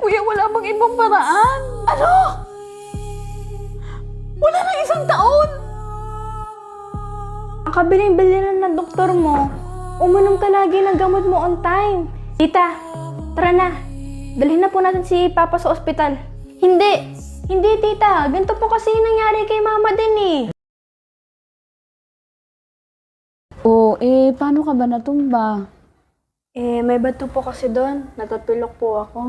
kuya, wala bang ibang paraan? Ano? Wala na 1 taon? Ang kabiling-bili na ng doktor mo. Uminom ka lagi ng gamot mo on time. Tita, tara na. Dalhin na po natin si Papa sa ospital. Hindi! Hindi, tita. Ganito po kasi yung nangyari kay Mama din eh. Paano ka ba natumba? May bato po kasi doon. Natapilok po ako.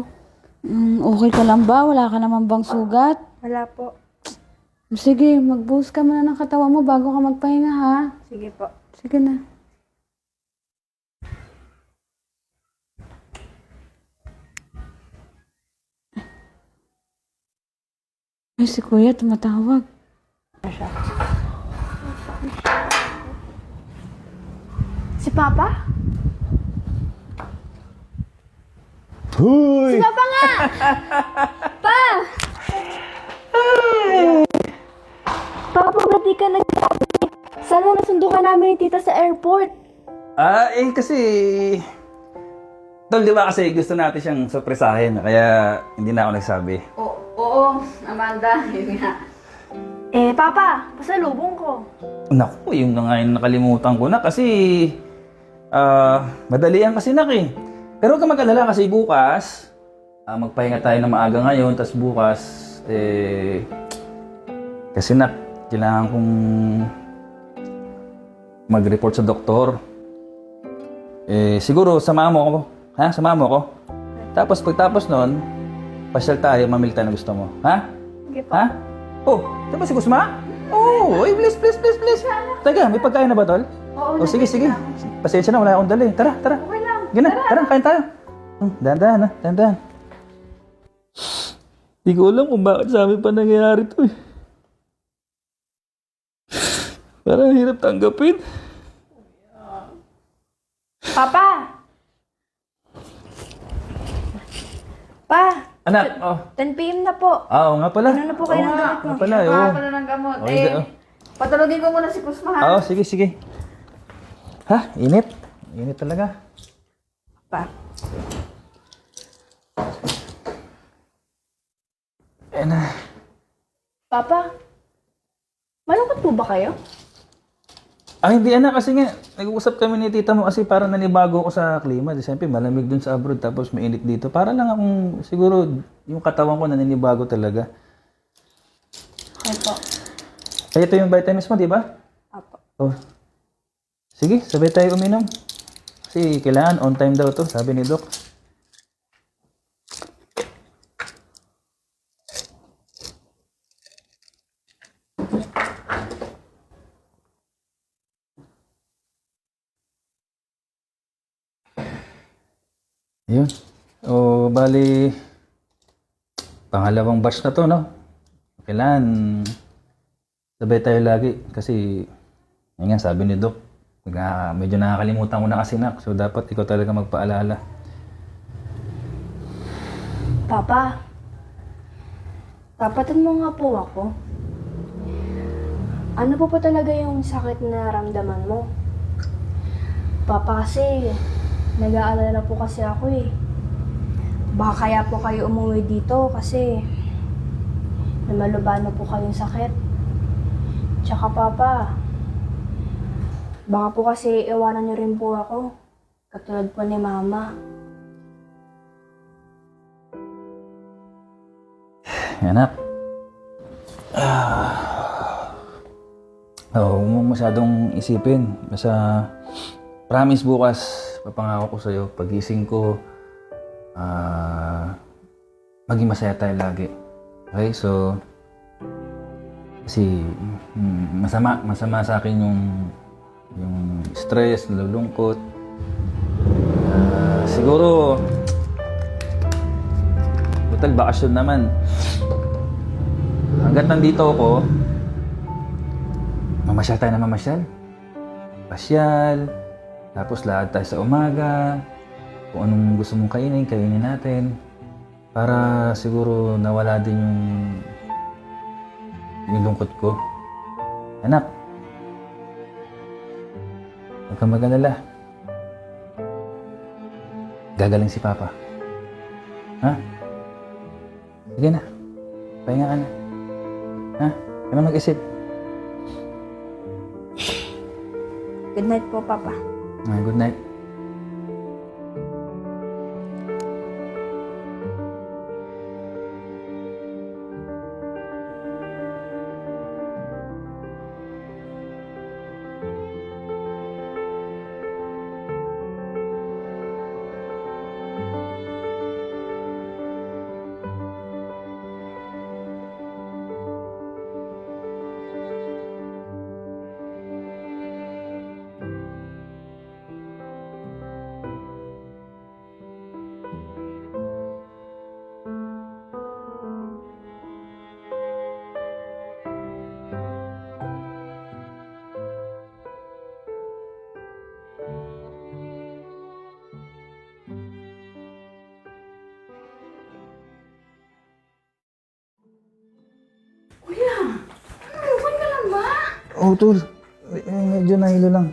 Okay ka lang ba? Wala ka naman bang sugat? Wala po. Sige, magbuhos ka muna ng katawan mo bago ka magpahinga, ha? Sige po. Sige na. Ay, si kuya tumatawag. Si Papa? Huy! Si Papa nga! Pa! Papa, ba't di ka nagsabi? Sana nasundo ka namin ni tita sa airport. Kasi... Tol, di ba kasi gusto natin siyang surpresahin, kaya hindi na ako nagsabi. Oo, Amanda. Yun nga. Papa, pasalubong ko. Naku, yung na nga yung nakalimutan ko na kasi... madalian kasi eh. Pero huwag ka mag-alala kasi bukas, magpahinga tayo ng maaga ngayon, tapos bukas, kasi kailangan kong mag-report sa doktor. Siguro, samahan mo ako. Ha? Samahan mo ako. Tapos, pagtapos nun, pasyal tayo, mamili tayo na gusto mo. Ha? Sige po. Ha? Oh, diba si Kusma? Oh, please. Teka, may pagkain na ba, tol? Oo, sige. Pasensya na, wala akong dali. Tara. Okay lang. Gina, tara, kain tayo. Dahan-dahan. Hindi ko alam kung bakit sa amin pa nangyayari to eh. Parang hirap tanggapin. Papa! Pa! Anak, 10 p.m. na po. Oo nga pala. Ano na po kayo ng gamit mo? Nga pala, Kuha ka na ng gamot. Patulogin ko muna si Kusma, ha? sige. Ha? Init talaga. Pa. Ayan na. Papa, malungkot po ba kayo? Hindi anak, kasi nga, nag-uusap kami ni tita mo kasi parang nanibago ako sa klima. Di siyempre, malamig dun sa abroad tapos mainit dito. Para lang akong, siguro, yung katawan ko naninibago talaga. Okay po. Kaya ito yung vitamins mo, di ba? Apo. Oh. Sige, sabay tayo uminom. Kasi kailangan on time daw to, sabi ni Doc. Yun. Bali, pangalawang batch na to, no? Kailangan sabay tayo lagi kasi yun nga, sabi ni Doc, medyo nakakalimutan ko na kasi nak, so dapat ikaw talaga magpaalala. Papa, tapatan mo nga po ako. Ano po talaga yung sakit na naramdaman mo? Papa, kasi nag-aalala po kasi ako eh. Baka kaya po kayo umuwi dito kasi namalubano po kayong sakit. Tsaka Papa, baka po kasi iwanan niyo rin po ako. Katulad po ni Mama. Anak. Huwag mo masyadong isipin. Basta promise bukas, papangako ko sa'yo, pagising ko, maging masaya tayo lagi. Okay, so, kasi masama sa akin yung stress, nalulungkot. Siguro, total bakasyon naman. Hanggat nandito ako, mamasyal tayo na mamasyal. Pasyal, tapos lahat tayo sa umaga. Kung anong gusto mong kainin natin. Para siguro nawala din yung lungkot ko. Anak, huwag kang mag-alala. Gagaling si Papa. Ha? Sige na. Pahinga ka na. Ha? Huwag na mag-isip. Good night po, Papa. Good night. Okay ka lang ba? Oh, tol. Medyo nahilo lang.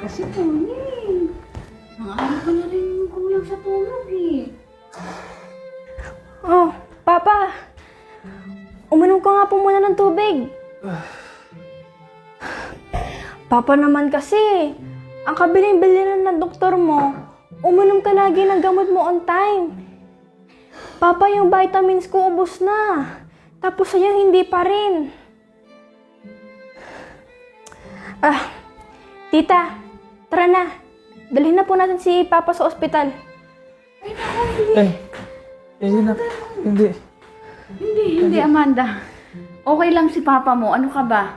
Kasi Tony, ang araw ka na rin kulang sa tulog eh. Oh, Papa! Uminom ka nga po muna ng tubig. Papa naman kasi, ang kabiling-biliran ng doktor mo, uminom ka lagi ng gamot mo on time. Papa, yung vitamins ko ubos na. Tapos sa'yo hindi pa rin. Tita, tara na. Dalhin na po natin si Papa sa ospital. Hindi na. Hindi. Hindi Amanda. Okay lang si Papa mo. Ano ka ba?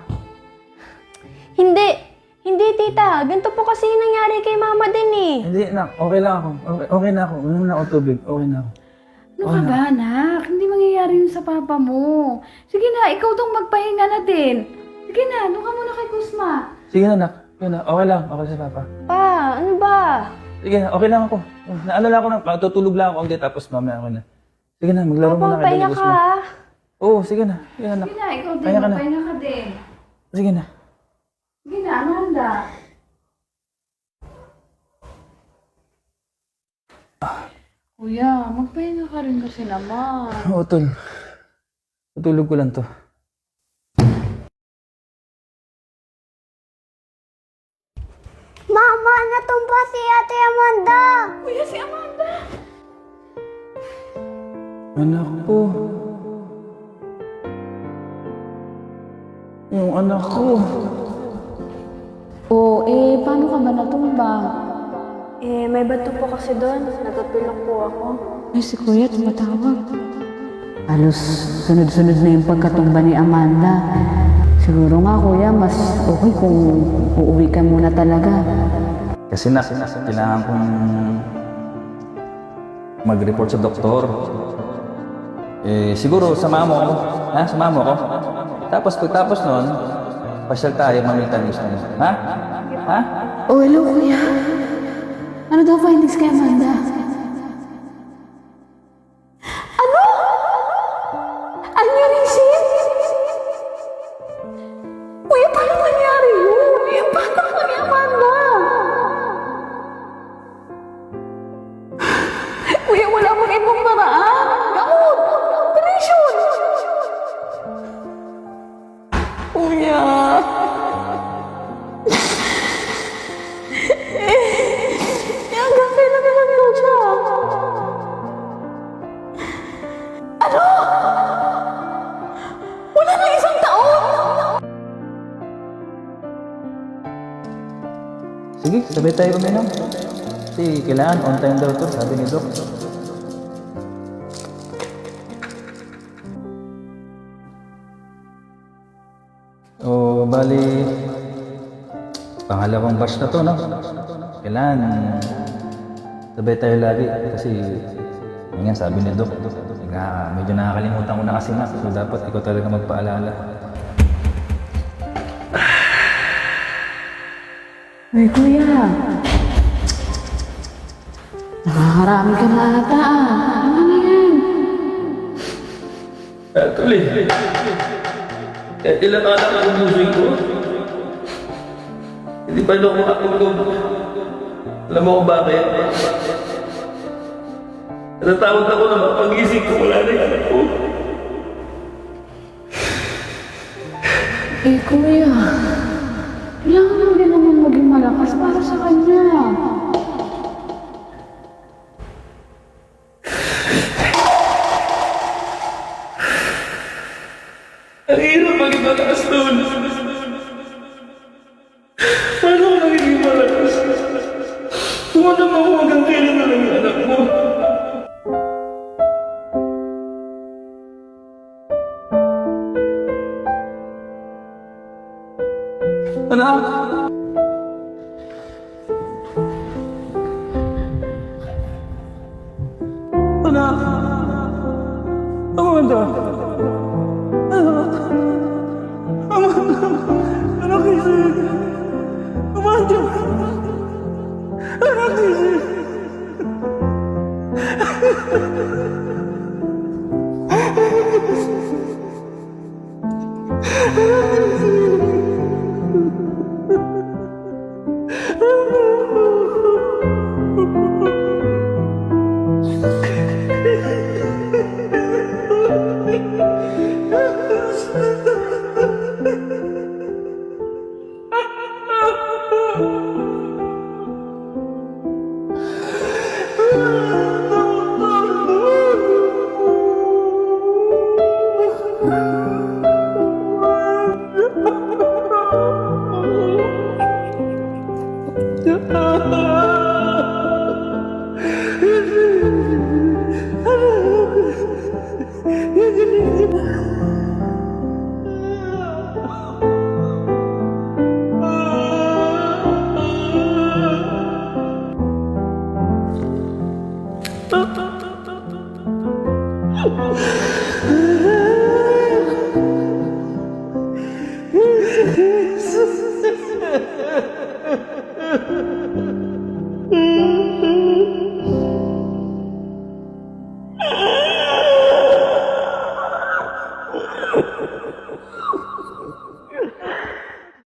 Hindi tita. Ganito po kasi yung nangyari kay Mama din eh. Hindi, nak. Okay lang ako. Okay na ako. Uminom na ako tubig. Okay na ako. Ano ka ba, anak? Hindi mangyayari yun sa Papa mo. Sige na, ikaw tong magpahinga na din. Sige na, doon ka muna kay Kusma. Sige na, nak. Sige na. Okay lang. Okay si Papa. Pa, ano ba? Sige na. Okay lang ako. Naalala ko na. Tutulog lang ako ulit tapos mamaya ako na. Sige na. Maglaro muna Papa, kayo ni pahinga ka Guzman. ah. Oo, sige na. Sige na, nak. Sige na, ikaw din. Pahinga ka na. Magpahinga ka din. Sige na. Sige na, Amanda. Kuya, magpahinga ka rin kasi naman. Oo, tol. Tutulog ko lang to. Mama, natumba si Ate Amanda. Kuya, si Amanda. Anak ko. Yung anak ko. Paano ka ba natumba? May bato po kasi doon. Natutulog po ako. Ay, si Kuya tumatawag. Halos sunod-sunod na yung pagkatumba ni Amanda. Siguro nga, Kuya, mas okay kung uuwi ka muna talaga. Kasi kailangan kong mag-report sa doktor. Siguro, samahan mo ako. Ha? Samahan mo ako. Tapos, pagtapos nun, pasyal tayo, mamitan gusto mo. Ha? Ha? Hello, Kuya. Ano daw findings kay Amanda? Ano? Aneurysm? Kuya, paano nangyari yun? Paano kay Amanda? Kuya, wala bang ibang paraan? Gamot! Operation! Kuya! Hanggang kailan naman daw siya? Ano? Wala na isang taon? Sige, sabay tayo uminom. Kasi kailangan on time daw to, sabi ni Doc. Bali, pangalawang batch na to, no? Kailangan sabay tayo lagi kasi yun nga sabi ni Doc, medyo nakakalimutan ko na kasi na, so dapat ikaw talaga magpaalala. Ay, Kuya. Nakakarami ka na ata ah. Ano na yan? Tuloy. Ilang anak ang ubusin ko. Hindi pa ako makatulog. Alam mo kung bakit? Natatakot ako na mapagising ko wala na yung anak ko. Eh, kuya, kailangan mo din naman maging malakas para sa kanya. Ang hirap maging malakas doon. Paano ko magiging malakas? Kung ano mo hanggang kailan na lang yung anak mo. Anak! Anak! Amanda! Anak! Amanda! Anak isip! Amanda! Anak isip!